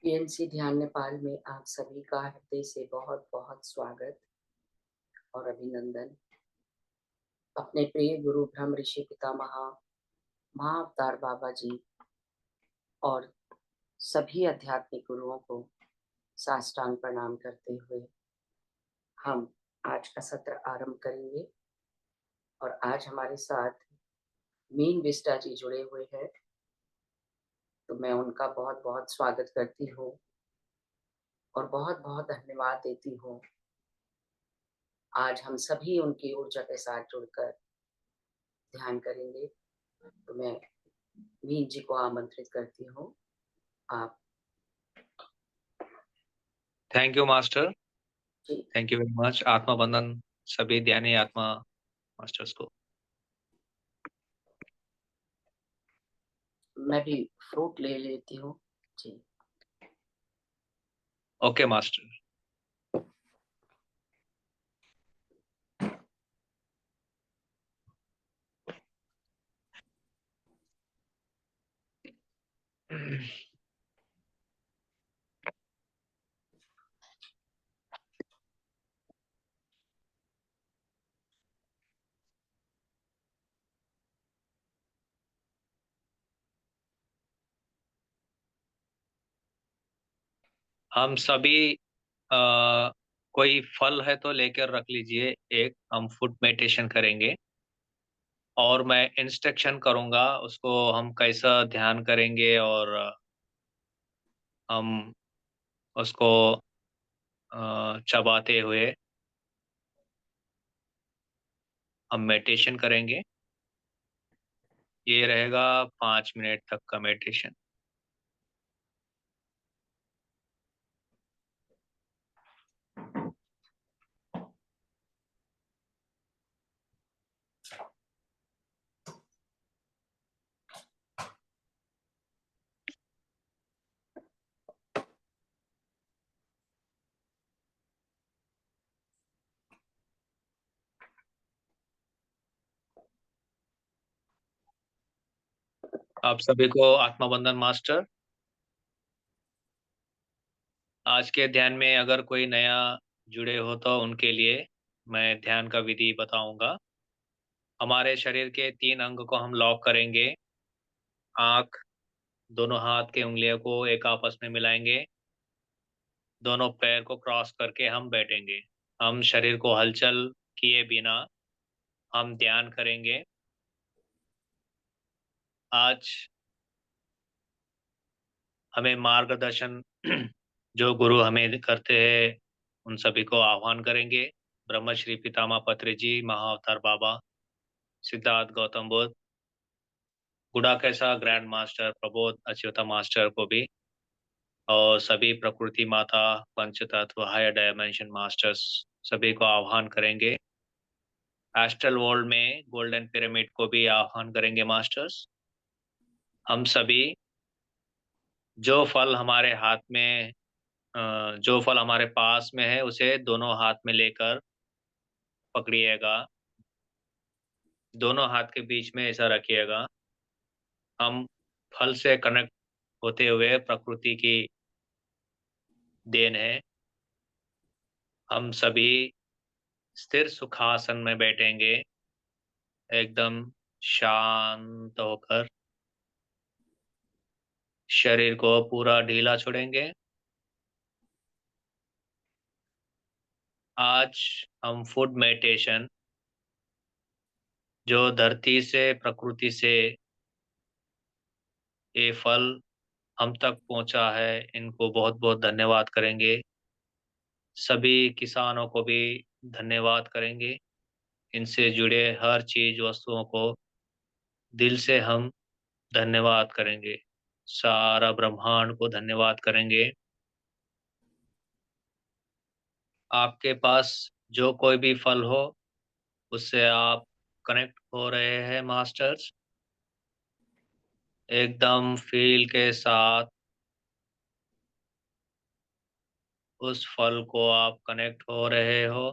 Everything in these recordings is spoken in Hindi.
पीएनसी ध्यान नेपाल में आप सभी का हृदय से बहुत बहुत स्वागत और अभिनंदन। अपने प्रिय गुरु ब्रह्म ऋषि पितामह महाअवतार बाबा जी और सभी आध्यात्मिक गुरुओं को साष्टांग प्रणाम करते हुए हम आज का सत्र आरंभ करेंगे। और आज हमारे साथ मीन विस्टा जी जुड़े हुए हैं, तो मैं उनका बहुत बहुत स्वागत करती हूँ और बहुत बहुत धन्यवाद देती हूँ। आज हम सभी उनकी ऊर्जा के साथ जुड़कर ध्यान करेंगे, तो मैं मीन जी को आमंत्रित करती हूँ। आप thank you master, ji. Thank you very much. आत्मा बंधन सभी ध्यानी आत्मा मास्टर्स को। मैं भी फ्रूट ले लेती हूँ जी। Okay master. हम सभी कोई फल है तो लेकर रख लीजिए। एक हम फुट मेडिटेशन करेंगे और मैं इंस्ट्रक्शन करूँगा उसको हम कैसा ध्यान करेंगे और हम उसको चबाते हुए हम मेडिटेशन करेंगे। ये रहेगा 5 मिनट तक का मेडिटेशन। आप सभी को आत्मा बंधन मास्टर। आज के ध्यान में अगर कोई नया जुड़े हो तो उनके लिए मैं ध्यान का विधि बताऊंगा। हमारे शरीर के 3 अंग को हम लॉक करेंगे। आँख, दोनों हाथ के उंगलियों को एक आपस में मिलाएंगे। दोनों पैर को क्रॉस करके हम बैठेंगे। हम शरीर को हलचल किए बिना हम ध्यान करेंगे। आज हमें मार्गदर्शन जो गुरु हमें करते हैं उन सभी को आह्वान करेंगे। Brahmashri Pitamah Patri ji, Mahavatar Baba, Siddhartha Gautam Buddha, Gudakesha grand master, Prabodh Achyuta master को भी, और सभी प्रकृति माता, पंच तत्व, हायर डायमेंशन मास्टर्स सभी को आह्वान करेंगे। एस्ट्रल वर्ल्ड में गोल्डन पिरामिड को भी आह्वान करेंगे मास्टर्स। हम सभी जो फल हमारे हाथ में जो फल हमारे पास में है उसे दोनों हाथ में लेकर पकड़िएगा। दोनों हाथ के बीच में ऐसा रखिएगा। हम फल से कनेक्ट होते हुए प्रकृति की देन है। हम सभी स्थिर सुखासन में बैठेंगे, एकदम शांत होकर शरीर को पूरा ढीला छोड़ेंगे। आज हम फूड मेडिटेशन जो धरती से प्रकृति से ये फल हम तक पहुंचा है, इनको बहुत बहुत धन्यवाद करेंगे। सभी किसानों को भी धन्यवाद करेंगे। इनसे जुड़े हर चीज वस्तुओं को दिल से हम धन्यवाद करेंगे। सारा ब्रह्मांड को धन्यवाद करेंगे। आपके पास जो कोई भी फल हो उससे आप कनेक्ट हो रहे हैं मास्टर्स। एकदम फील के साथ उस फल को आप कनेक्ट हो रहे हो।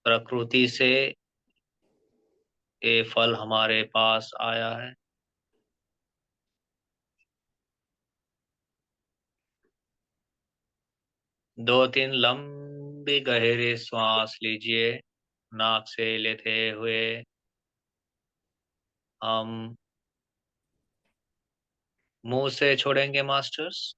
प्रकृति से ये फल हमारे पास आया है। 2-3 लंबी गहरी श्वास लीजिए। नाक से लेते हुए हम मुंह से छोड़ेंगे मास्टर्स।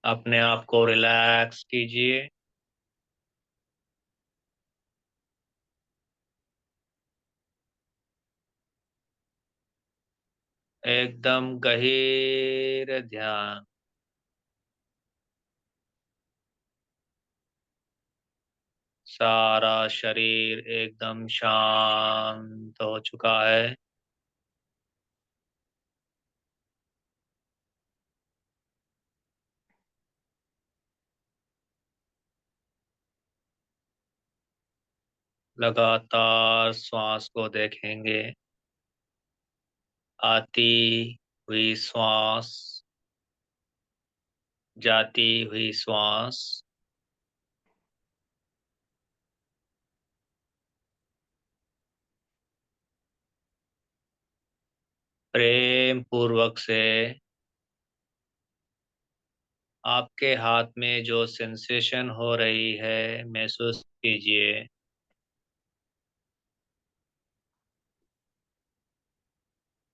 अपने आप को रिलैक्स कीजिए। एकदम गहीर ध्यान। सारा शरीर एकदम शांत हो चुका है। लगातार श्वास को देखेंगे। आती हुई श्वास, जाती हुई श्वास। प्रेम पूर्वक से आपके हाथ में जो सेंसेशन हो रही है महसूस कीजिए।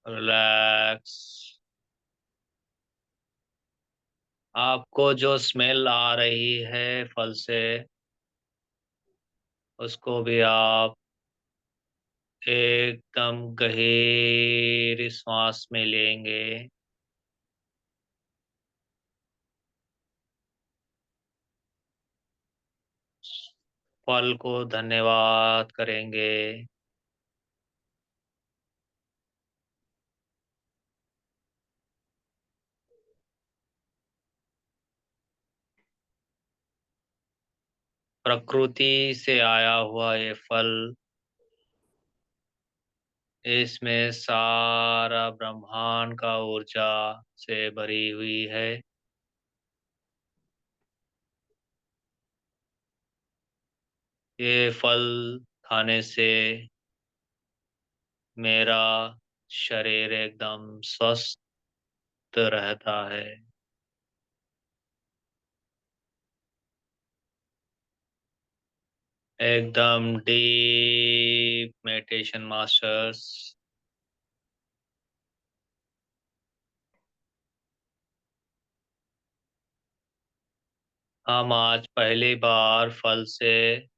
रिलैक्स। आपको जो स्मेल आ रही है फल से, उसको भी आप एकदम गहरी सांस में लेंगे। फल को धन्यवाद करेंगे। प्रकृति से आया हुआ ये फल, इसमें सारा ब्रह्मांड का ऊर्जा से भरी हुई है। ये फल खाने से मेरा शरीर एकदम स्वस्थ रहता है। एकदम डीप मेडिटेशन मास्टर्स। हम आज पहली बार फल से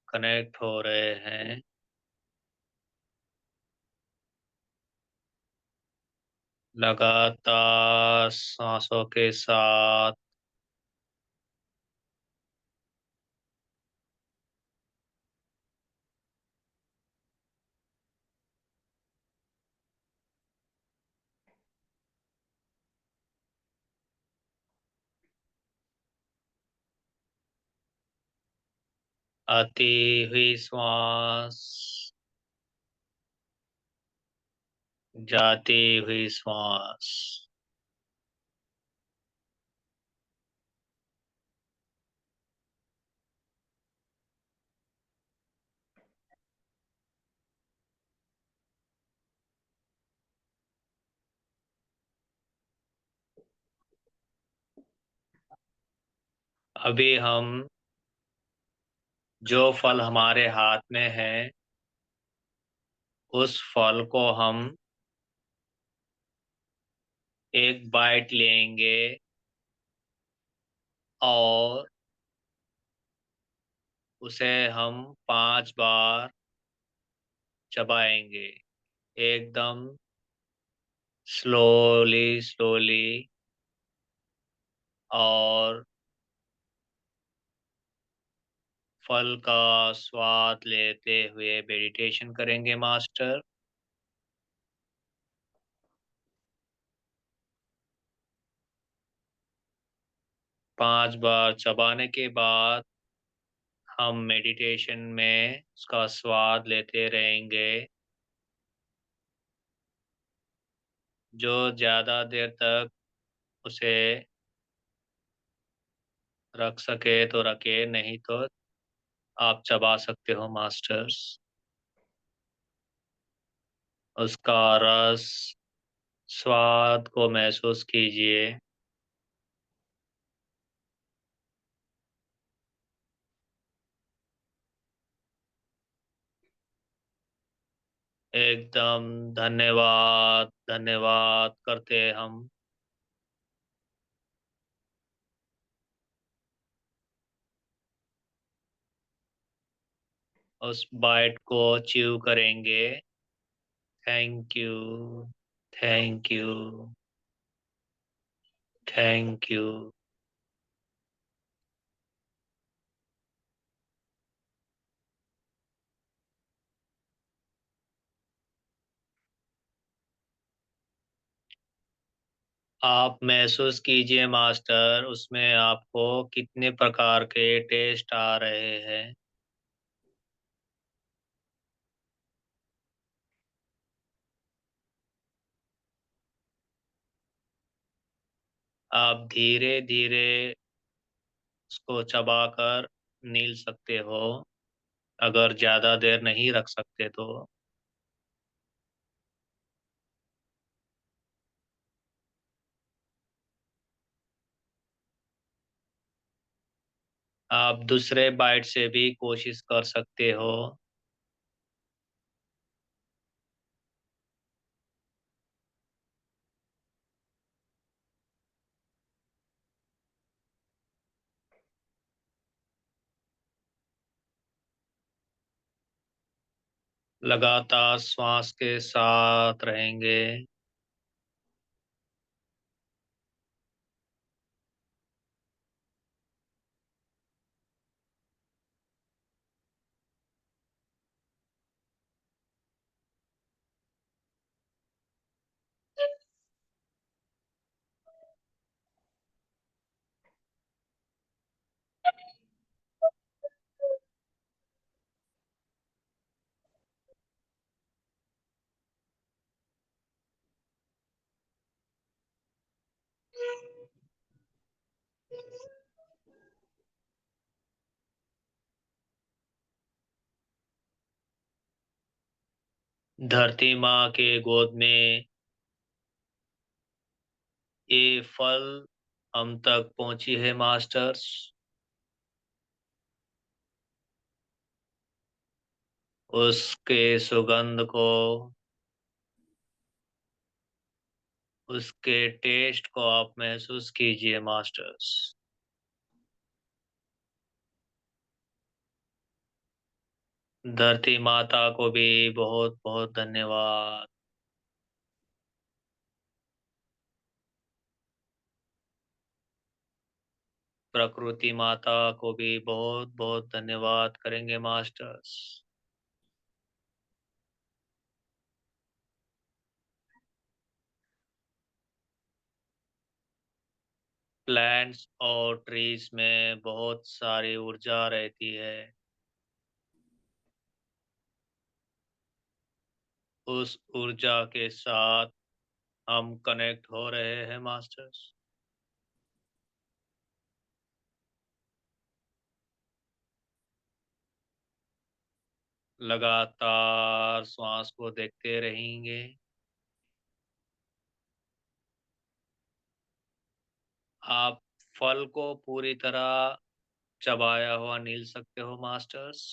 कनेक्ट हो रहे हैं। लगातार सांसों के साथ आती हुई श्वास, जाती हुई श्वास। अभी हम जो फल हमारे हाथ में है, उस फल को हम एक बाइट लेंगे और उसे हम 5 बार चबाएंगे। एकदम स्लोली स्लोली। और फल का स्वाद लेते हुए मेडिटेशन करेंगे मास्टर। 5 बार चबाने के बाद हम मेडिटेशन में उसका स्वाद लेते रहेंगे। जो ज़्यादा देर तक उसे रख सके तो रखे, नहीं तो आप चबा सकते हो मास्टर्स। उसका रस, स्वाद को महसूस कीजिए। एकदम धन्यवाद धन्यवाद करते हैं हम। उस बाइट को च्यू करेंगे। Thank you, thank you, thank you. आप महसूस कीजिए मास्टर, उसमें आपको कितने प्रकार के टेस्ट आ रहे हैं। आप धीरे धीरे उसको चबाकर नील सकते हो, अगर ज्यादा देर नहीं रख सकते तो। आप दूसरे बाइट से भी कोशिश कर सकते हो। लगातार श्वास के साथ रहेंगे। धरती माँ के गोद में ये फल हम तक पहुंची है मास्टर्स। उसके सुगंध को, उसके टेस्ट को आप महसूस कीजिए मास्टर्स। धरती माता को भी बहुत बहुत धन्यवाद। प्रकृति माता को भी बहुत बहुत धन्यवाद करेंगे मास्टर्स। प्लांट्स और ट्रीज में बहुत सारी ऊर्जा रहती है। उस ऊर्जा के साथ हम कनेक्ट हो रहे हैं मास्टर्स। लगातार श्वास को देखते रहेंगे। आप फल को पूरी तरह चबाया हुआ नील सकते हो मास्टर्स।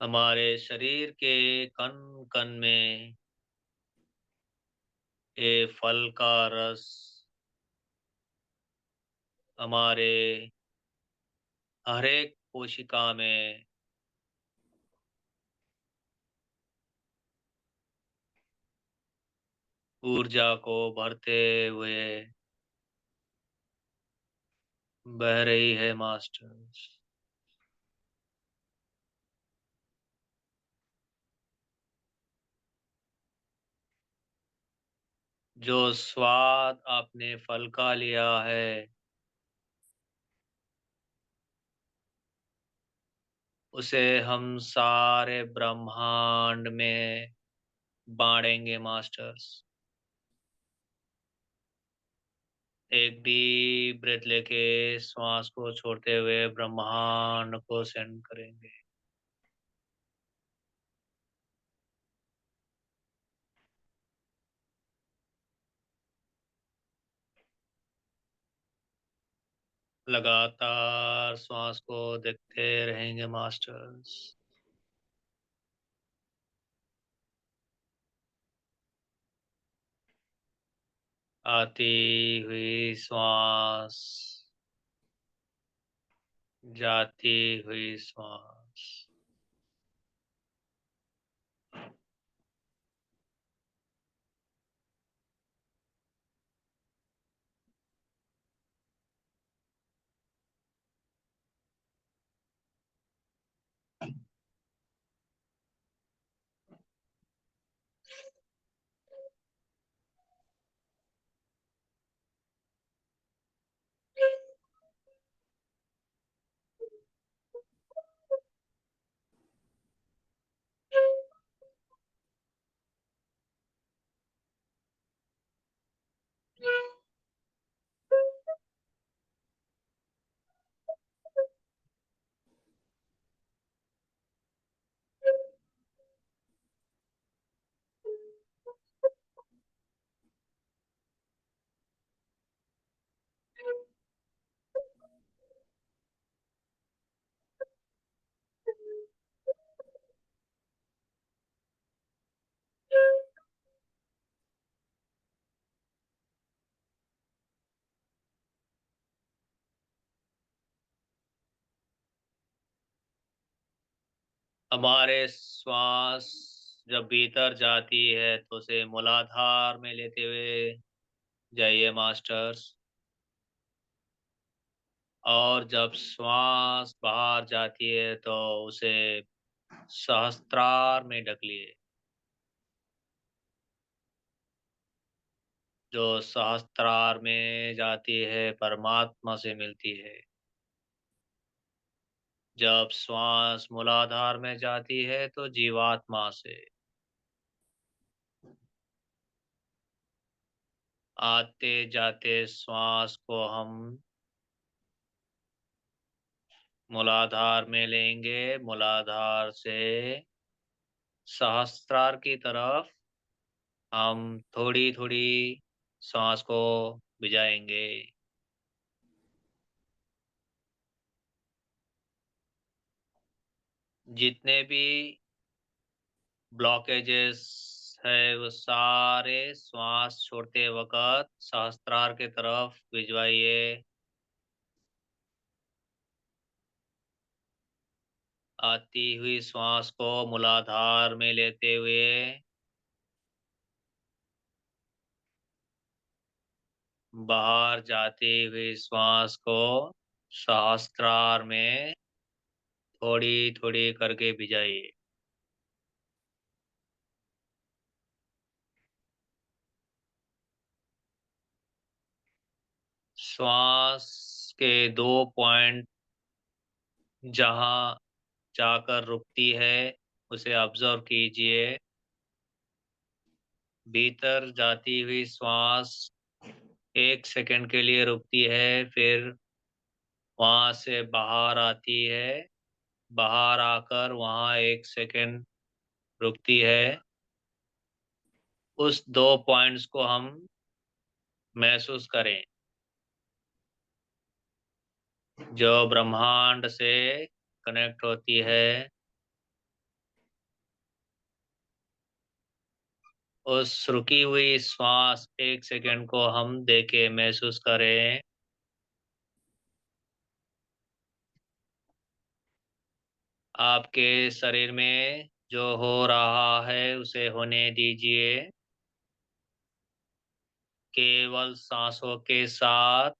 हमारे शरीर के कण कण में ये फल का रस हमारे हर एक कोशिका में ऊर्जा को भरते हुए बह रही है मास्टर्स। जो स्वाद आपने फल का लिया है, उसे हम सारे ब्रह्मांड में बांटेंगे मास्टर्स। एक डीप ब्रेथ लेके श्वास को छोड़ते हुए ब्रह्मांड को सेंड करेंगे। लगातार श्वास को देखते रहेंगे मास्टर्स। आती हुई श्वास, जाती हुई श्वास। हमारे श्वास जब भीतर जाती है तो उसे मूलाधार में लेते हुए जाइए मास्टर्स। और जब श्वास बाहर जाती है तो उसे सहस्त्रार में ढक लिए। जो सहस्त्रार में जाती है परमात्मा से मिलती है। जब श्वास मूलाधार में जाती है तो जीवात्मा से। आते जाते श्वास को हम मूलाधार में लेंगे, मूलाधार से सहस्त्रार की तरफ हम थोड़ी थोड़ी सांस को भिजाएंगे। जितने भी ब्लॉकेजेस है वो सारे श्वास छोड़ते वक्त सहस्त्रार के तरफ भिजवाइए। आती हुई श्वास को मूलाधार में लेते हुए बाहर जाती हुई श्वास को सहस्त्रार में थोड़ी थोड़ी करके भिजाइए। श्वास के 2 पॉइंट जहाँ जाकर रुकती है उसे ऑब्जर्व कीजिए। भीतर जाती हुई श्वास 1 सेकंड के लिए रुकती है, फिर वहां से बाहर आती है, बाहर आकर वहां 1 सेकंड रुकती है। उस 2 पॉइंट्स को हम महसूस करें जो ब्रह्मांड से कनेक्ट होती है। उस रुकी हुई श्वास 1 सेकंड को हम देखे महसूस करें। आपके शरीर में जो हो रहा है उसे होने दीजिए। केवल सांसों के साथ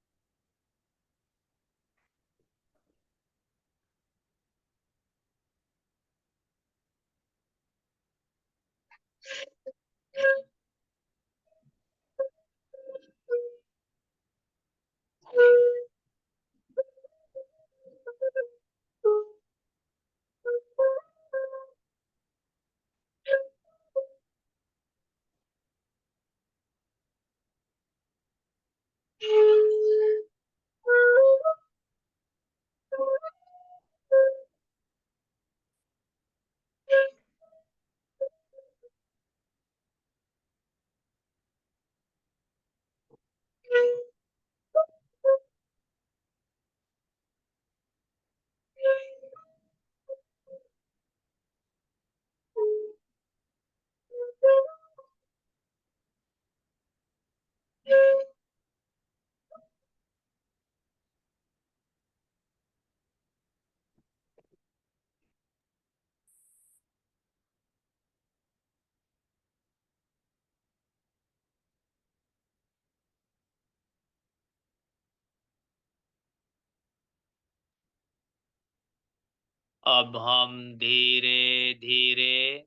अब हम धीरे धीरे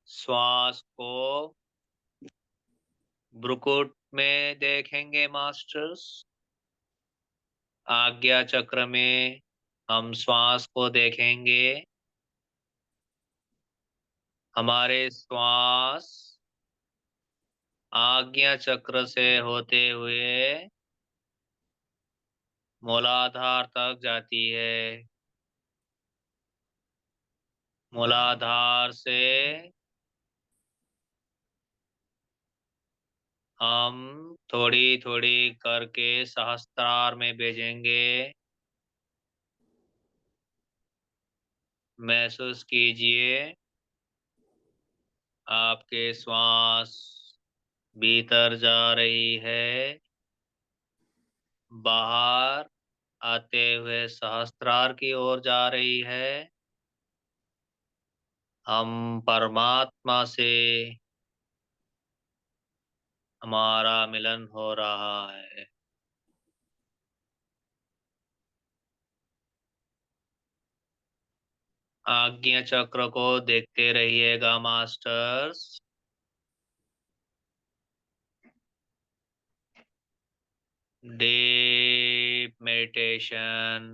श्वास को भ्रुकुट में देखेंगे मास्टर्स। आज्ञा चक्र में हम श्वास को देखेंगे। हमारे श्वास आज्ञा चक्र से होते हुए मूलाधार तक जाती है। मूलाधार से हम थोड़ी थोड़ी करके सहस्त्रार में भेजेंगे। महसूस कीजिए आपके श्वास भीतर जा रही है, बाहर आते हुए सहस्त्रार की ओर जा रही है। हम परमात्मा से हमारा मिलन हो रहा है। आज्ञा चक्र को देखते रहिएगा मास्टर्स। डीप मेडिटेशन,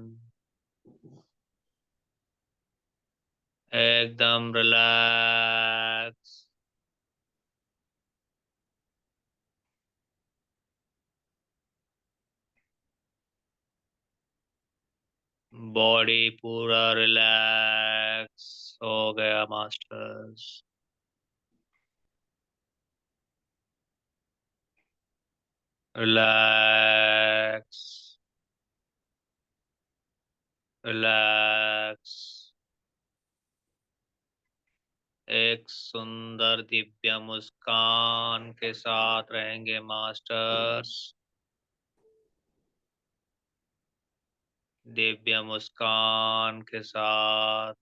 एकदम रिलैक्स। बॉडी पूरा रिलैक्स हो गया मास्टर्स। Relax, relax. एक सुंदर दिव्य मुस्कान के साथ रहेंगे मास्टर्स। दिव्य मुस्कान के साथ।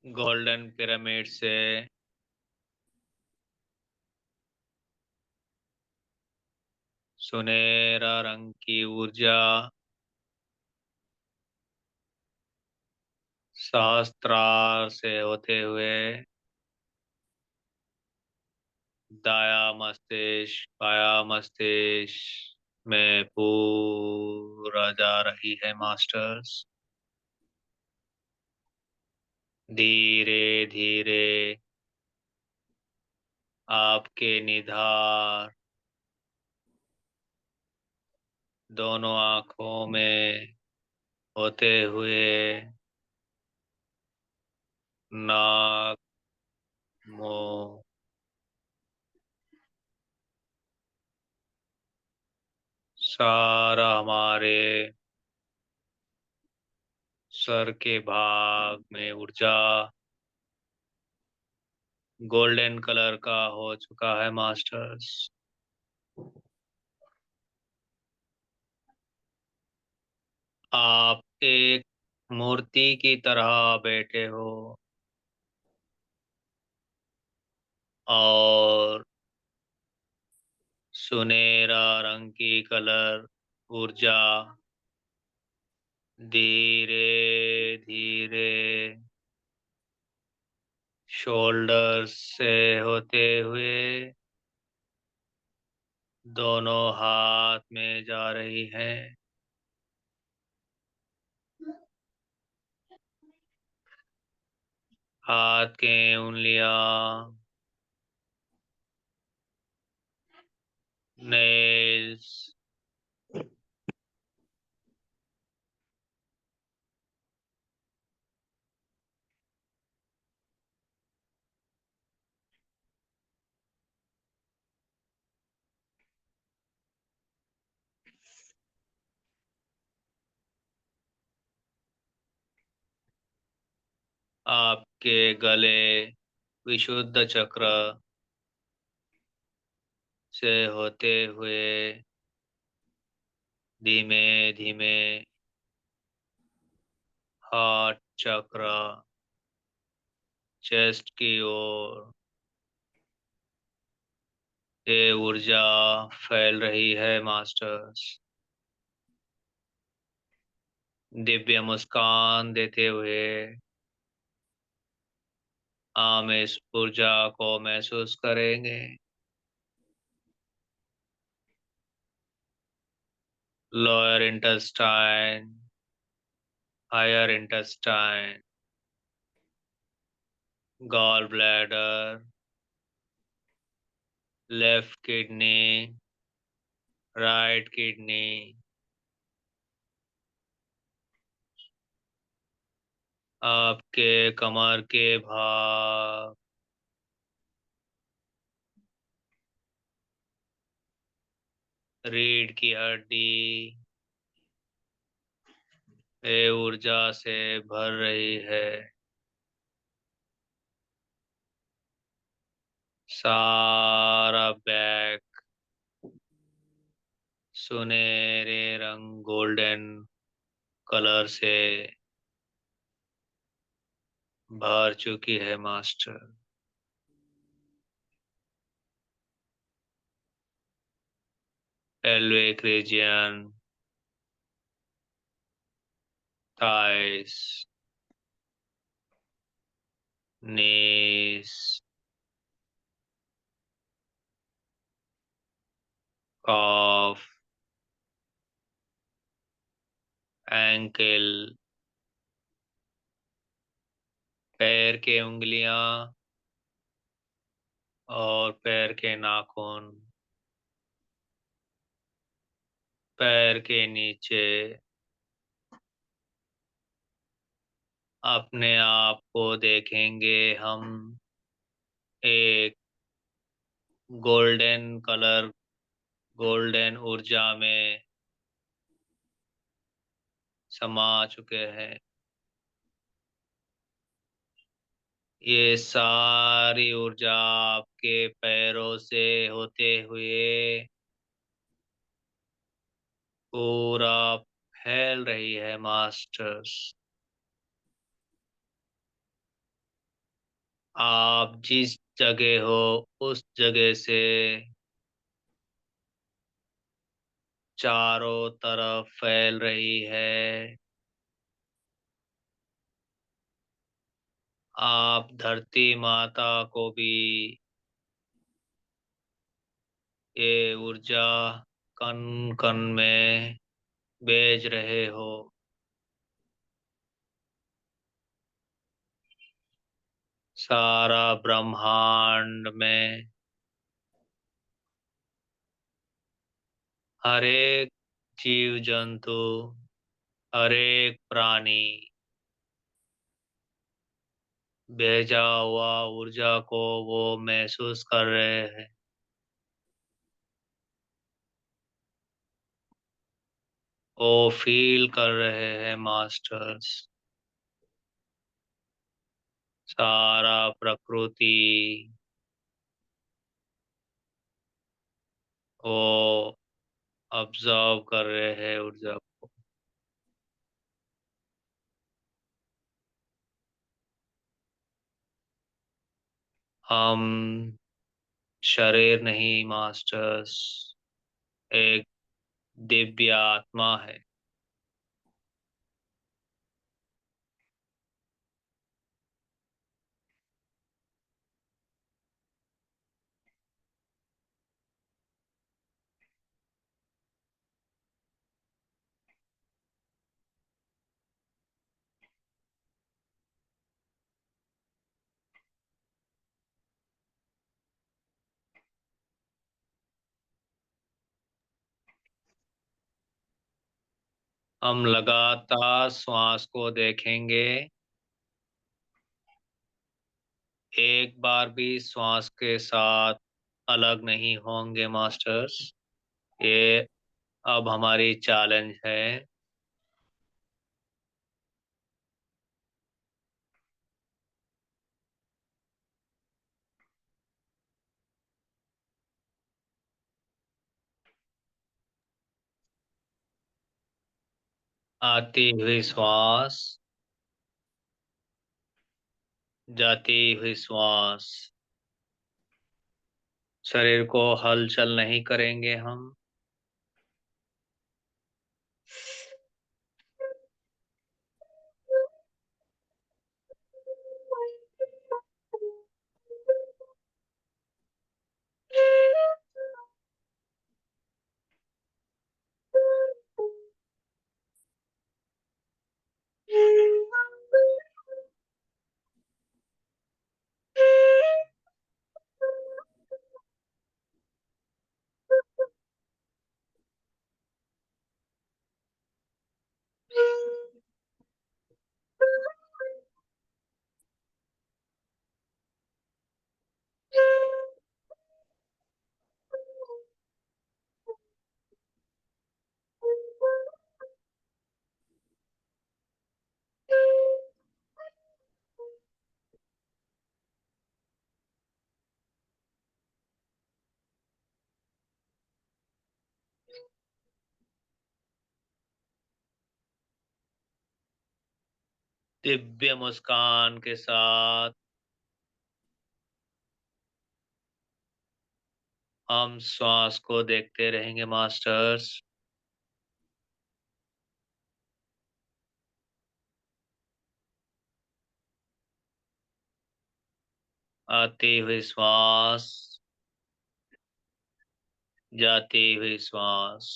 गोल्डन पिरामिड से सुनहरा रंग की ऊर्जा सहस्त्रार से होते हुए दाया मस्तिष्क बाया मस्तिष्क में पूरा जा रही है मास्टर्स। धीरे धीरे आपके निधार दोनों आंखों में होते हुए नाक मुंह सारा हमारे सर के भाग में ऊर्जा गोल्डन कलर का हो चुका है मास्टर्स। आप एक मूर्ति की तरह बैठे हो और सुनहरा रंग की कलर ऊर्जा धीरे धीरे शोल्डर से होते हुए दोनों हाथ में जा रही है। हाथ के उंगलियां नेल्स आपके गले विशुद्ध चक्र से होते हुए धीमे धीमे हार्ट चक्र चेस्ट की ओर ये ऊर्जा फैल रही है मास्टर्स। दिव्य मुस्कान देते हुए हम इस ऊर्जा को महसूस करेंगे। Lower intestine higher intestine gall bladder left kidney right kidney आपके कमर के भाग रीढ़ की हड्डी ये ऊर्जा से भर रही है। सारा बैक सुनहरे रंग गोल्डन कलर से भर चुकी है master. pelvic region thighs knees calf ankle पैर के उंगलियां और पैर के नाखून पैर के नीचे अपने आप को देखेंगे हम एक गोल्डन कलर गोल्डन ऊर्जा में समा चुके हैं। ये सारी ऊर्जा आपके पैरों से होते हुए पूरा फैल रही है मास्टर्स। आप जिस जगह हो उस जगह से चारों तरफ फैल रही है। आप धरती माता को भी ये ऊर्जा कण कण में भेज रहे हो। सारा ब्रह्मांड में हर एक जीव जंतु, हर एक प्राणी भेजा हुआ ऊर्जा को वो महसूस कर रहे हैं। वो फील कर रहे हैं मास्टर्स। सारा प्रकृति वो ऑब्जर्व कर रहे हैं ऊर्जा को। हम शरीर नहीं मास्टर्स, एक दिव्य आत्मा है। हम लगातार श्वास को देखेंगे। एक बार भी श्वास के साथ अलग नहीं होंगे मास्टर्स। ये अब हमारी चैलेंज है। आती हुई श्वास, जाती हुई श्वास। शरीर को हलचल नहीं करेंगे हम। दिव्य मुस्कान के साथ हम श्वास को देखते रहेंगे मास्टर्स। आती हुई श्वास, जाती हुई श्वास।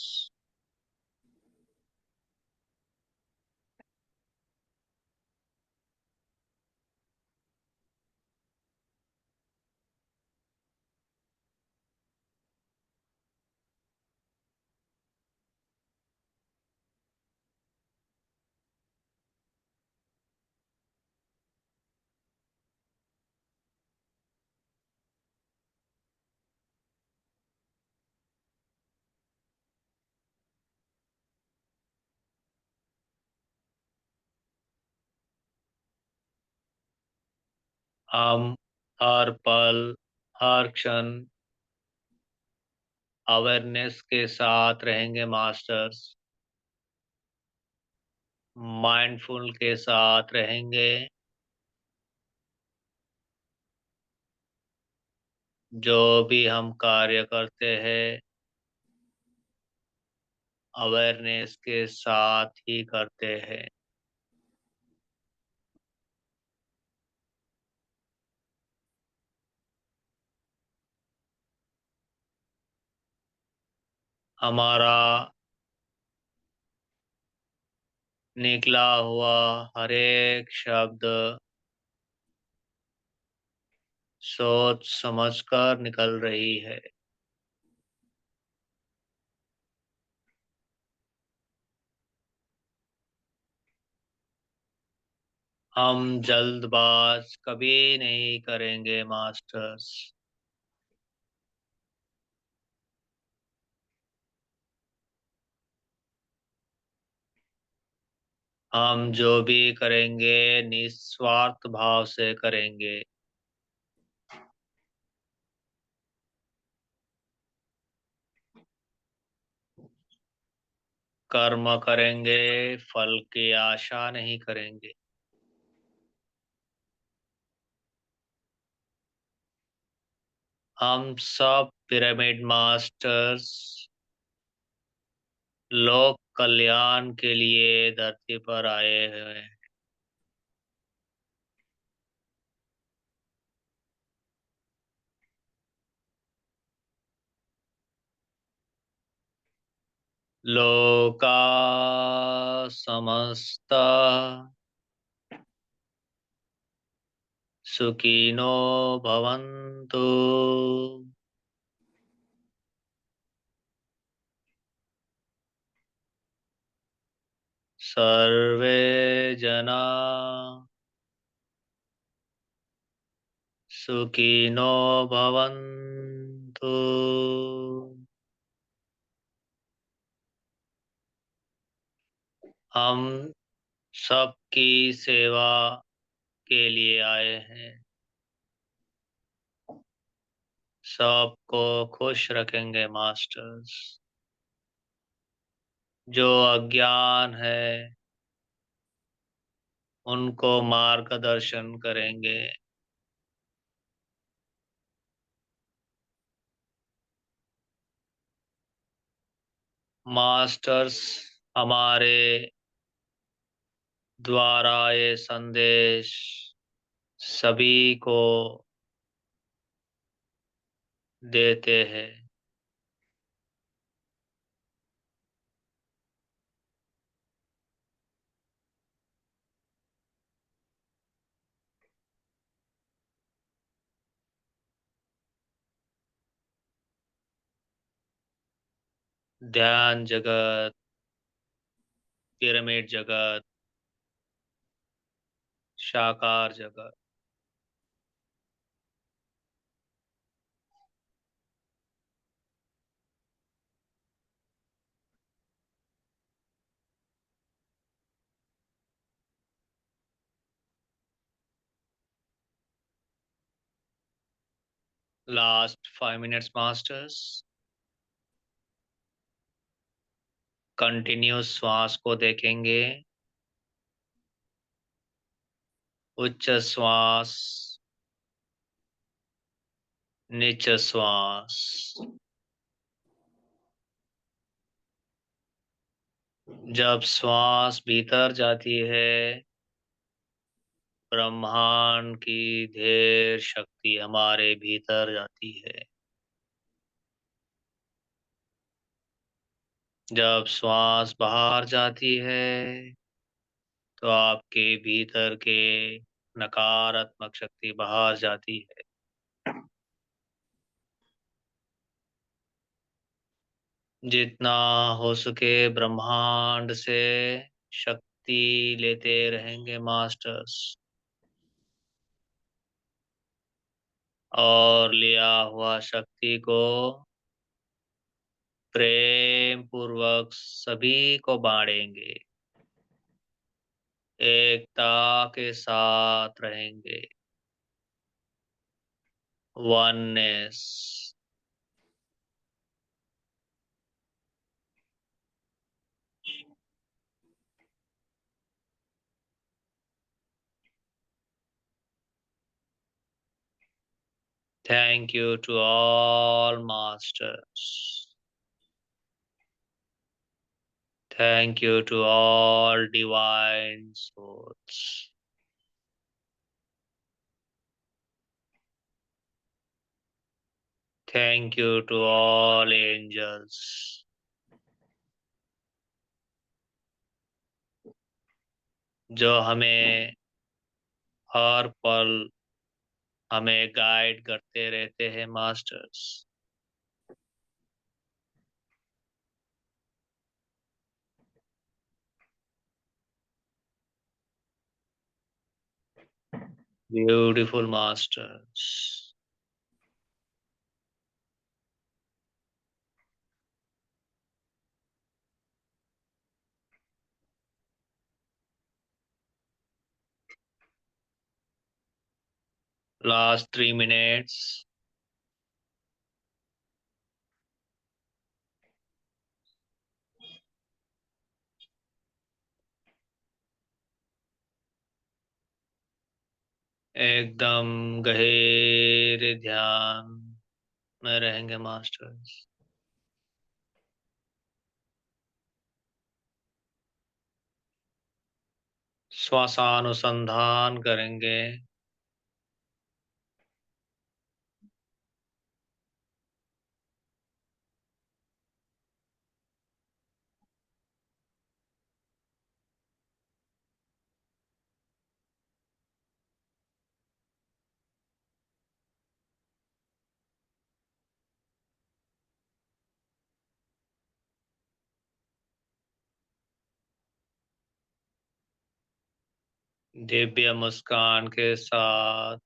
हम हर पल, हर क्षण अवेयरनेस के साथ रहेंगे मास्टर्स। माइंडफुल के साथ रहेंगे। जो भी हम कार्य करते हैं अवेयरनेस के साथ ही करते हैं। हमारा निकला हुआ हर एक शब्द सोच समझकर निकल रही है। हम जल्दबाज कभी नहीं करेंगे मास्टर्स। हम जो भी करेंगे निस्वार्थ भाव से करेंगे। कर्म करेंगे, फल की आशा नहीं करेंगे। हम सब पिरामिड मास्टर्स लोक कल्याण के लिए धरती पर आए हुए हैं। लोका समस्ता सुखिनो भवन्तु। सर्वे जना सुखिनो भवन्तु। हम सबकी सेवा के लिए आए हैं। सबको खुश रखेंगे मास्टर्स। जो अज्ञान है उनको मार्गदर्शन करेंगे। मास्टर्स हमारे द्वारा ये संदेश सभी को देते हैं। ध्यान जगत, पिरामिड जगत, साकार जगत। Last 5 minutes masters. कंटिन्यूस श्वास को देखेंगे। उच्च श्वास, नीच श्वास। जब श्वास भीतर जाती है ब्रह्मांड की ढेर शक्ति हमारे भीतर जाती है। जब श्वास बाहर जाती है तो आपके भीतर के नकारात्मक शक्ति बाहर जाती है। जितना हो सके ब्रह्मांड से शक्ति लेते रहेंगे मास्टर्स। और लिया हुआ शक्ति को प्रेम पूर्वक सभी को बांटेंगे। एकता के साथ रहेंगे। Oneness. Thank you to all masters. Thank you to all divine souls. Thank you to all angels. जो हमें हर पल हमें गाइड करते रहते हैं masters. Beautiful masters. Last 3 minutes. एकदम गहरे ध्यान में रहेंगे मास्टर्स. श्वासानुसंधान करेंगे. दिव्य मुस्कान के साथ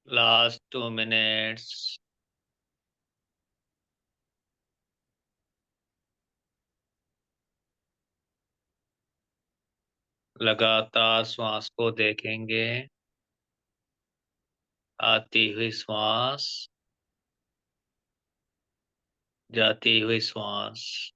लास्ट 2 minutes. लगातार श्वास को देखेंगे. आती हुई श्वास, जाती हुई श्वास.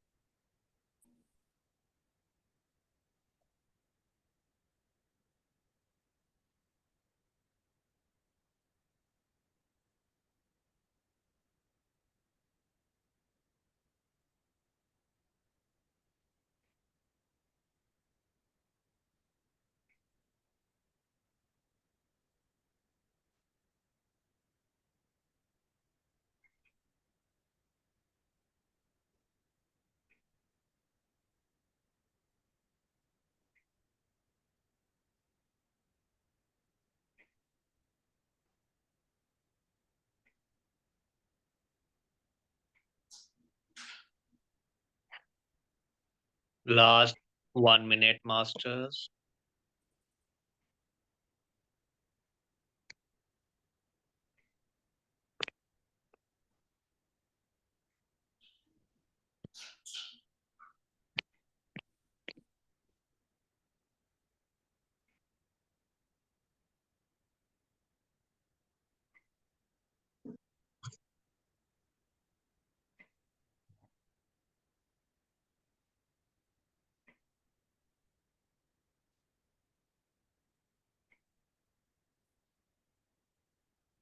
Last 1 minute, masters.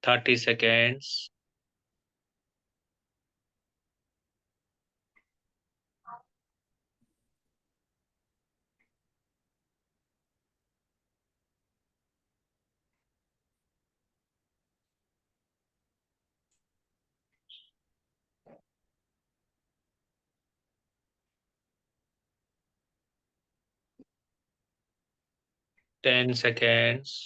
Thirty seconds. 10 seconds.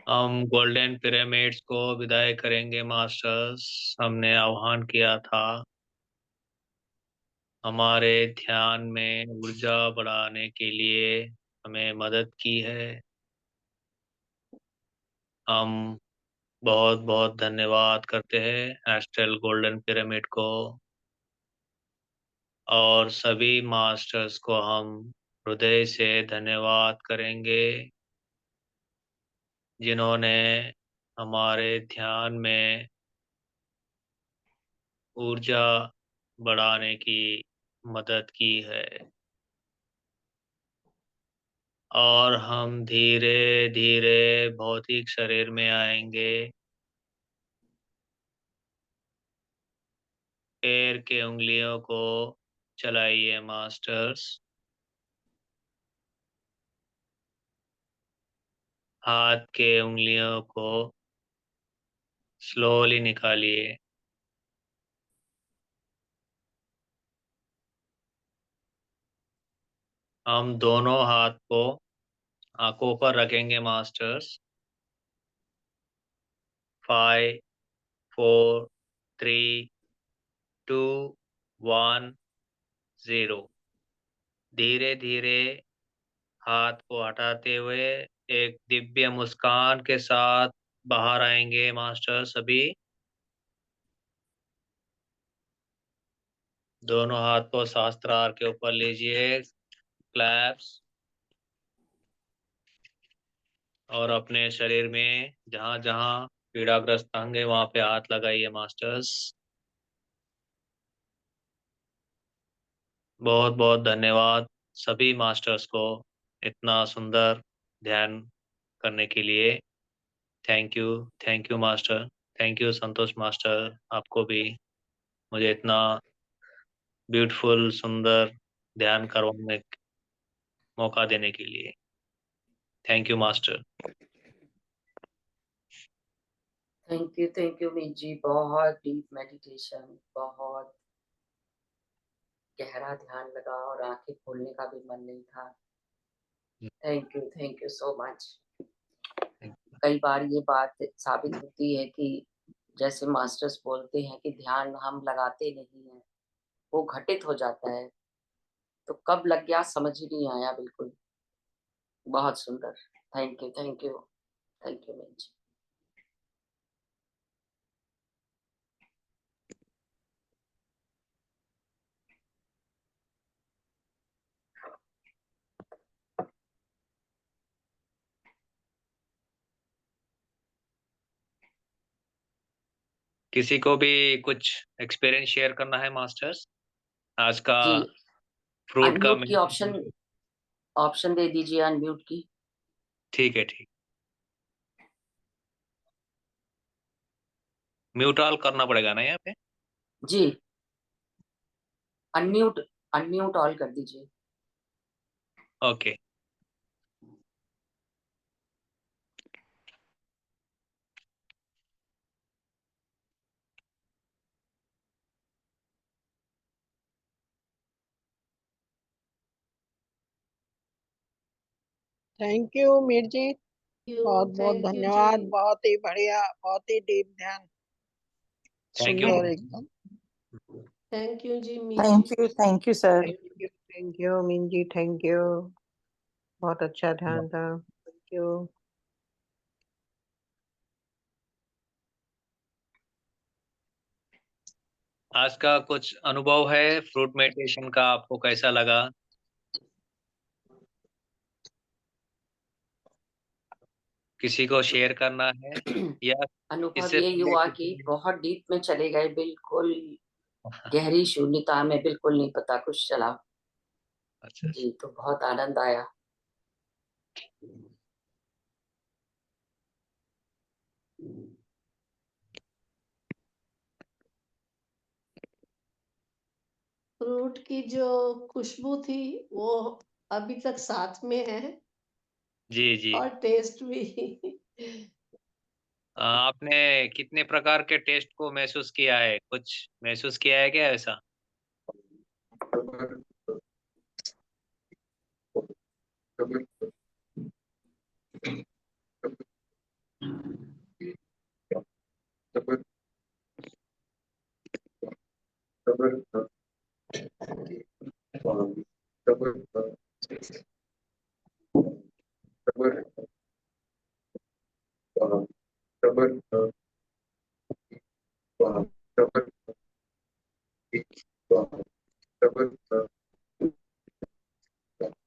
हम गोल्डन पिरामिड्स को विदाई करेंगे मास्टर्स। हमने आह्वान किया था, हमारे ध्यान में ऊर्जा बढ़ाने के लिए हमें मदद की है। हम बहुत बहुत धन्यवाद करते हैं एस्ट्रल गोल्डन पिरामिड को और सभी मास्टर्स को हम हृदय से धन्यवाद करेंगे जिन्होंने हमारे ध्यान में ऊर्जा बढ़ाने की मदद की है। और हम धीरे धीरे भौतिक शरीर में आएंगे। पैर के उंगलियों को चलाइए मास्टर्स। हाथ के उंगलियों को स्लोली निकालिए। हम दोनों हाथ को आंखों पर रखेंगे मास्टर्स। 5 4 3 2 1 0। धीरे धीरे हाथ को हटाते हुए एक दिव्य मुस्कान के साथ बाहर आएंगे मास्टर सभी। दोनों हाथ को सहस्त्रार के ऊपर लीजिए, क्लैप्स। और अपने शरीर में जहां जहां पीड़ाग्रस्त अंग है वहां पे हाथ लगाइए मास्टर्स। बहुत बहुत धन्यवाद सभी मास्टर्स को इतना सुंदर ध्यान करने के लिए। Thank you master. Thank you Santosh master, आपको भी मुझे इतना ब्यूटीफुल सुंदर ध्यान करवाने का मौका देने के लिए। Thank you master. Thank you Meet ji. बहुत डीप मेडिटेशन, बहुत गहरा ध्यान लगा और आंखें खोलने का भी मन नहीं था। Thank you so much. कई बार ये बात साबित होती है कि जैसे मास्टर्स बोलते हैं कि ध्यान हम लगाते नहीं हैं, वो घटित हो जाता है। तो कब लग गया समझ ही नहीं आया बिल्कुल। बहुत सुंदर। थैंक यू मीत जी। किसी को भी कुछ एक्सपीरियंस शेयर करना है मास्टर्स? आज का जी, फ्रूट का अनम्यूट की ऑप्शन दे दीजिए, अनम्यूट की। ठीक है, ठीक। म्यूट ऑल करना पड़ेगा ना यहाँ पे? जी, अनम्यूट अनम्यूट ऑल कर दीजिए। ओके। थैंक यू मीर जी, बहुत बहुत थैंक यू धन्यवाद। जी। बहुत ही बढ़िया, बहुत ही डीप ध्यान, थैंक यू। सुंदर एकदम। Thank you ji Meet ji. Thank you sir. Thank you Meen ji, thank you. बहुत अच्छा ध्यान था, थैंक यू। आज का कुछ अनुभव है फ्रूट मेडिटेशन का, आपको कैसा लगा? किसी को शेयर करना है या अनुभव इससे ये पहले हुआ कि किसी बहुत डीप में चले गए, बिल्कुल गहरी शून्यता में, बिल्कुल नहीं पता कुछ चला। अच्छा, जी, तो बहुत आनंद आया। फ्रूट फ्रूट की जो खुशबू थी वो अभी तक साथ में है जी जी। और टेस्ट भी। आपने कितने प्रकार के टेस्ट को महसूस किया है? कुछ महसूस किया है क्या ऐसा?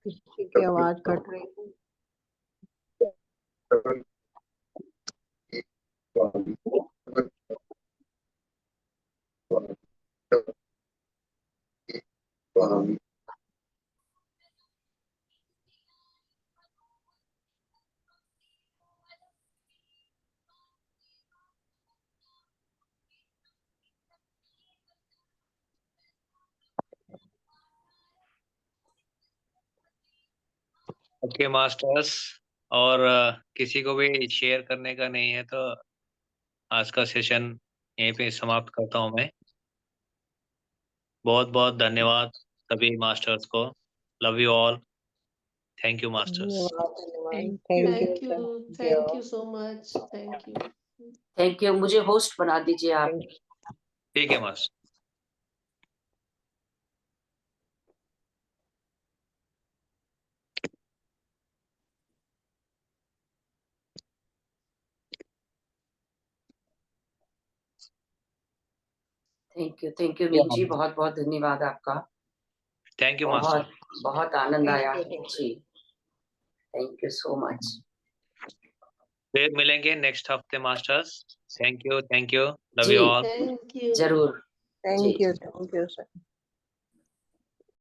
किसी की आवाज कट रही है। ओके मास्टर्स, और किसी को भी शेयर करने का नहीं है तो आज का सेशन यहीं पे समाप्त करता हूँ मैं। बहुत बहुत धन्यवाद सभी मास्टर्स को। Love you all. Thank you masters. धन्यवाद, thank you thank you, thank you so much, thank you. Thank you. मुझे होस्ट बना दीजिए आप। ठीक है master. Thank you Meen ji, बहुत बहुत धन्यवाद आपका। Thank you master. बहुत बहुत आनंद आया Thank you. जी। Thank you so much. फिर मिलेंगे नेक्स्ट हफ्ते मास्टर्स। थैंक यू, लव जी यू ऑल। Thank you. जरूर। Thank you, sir.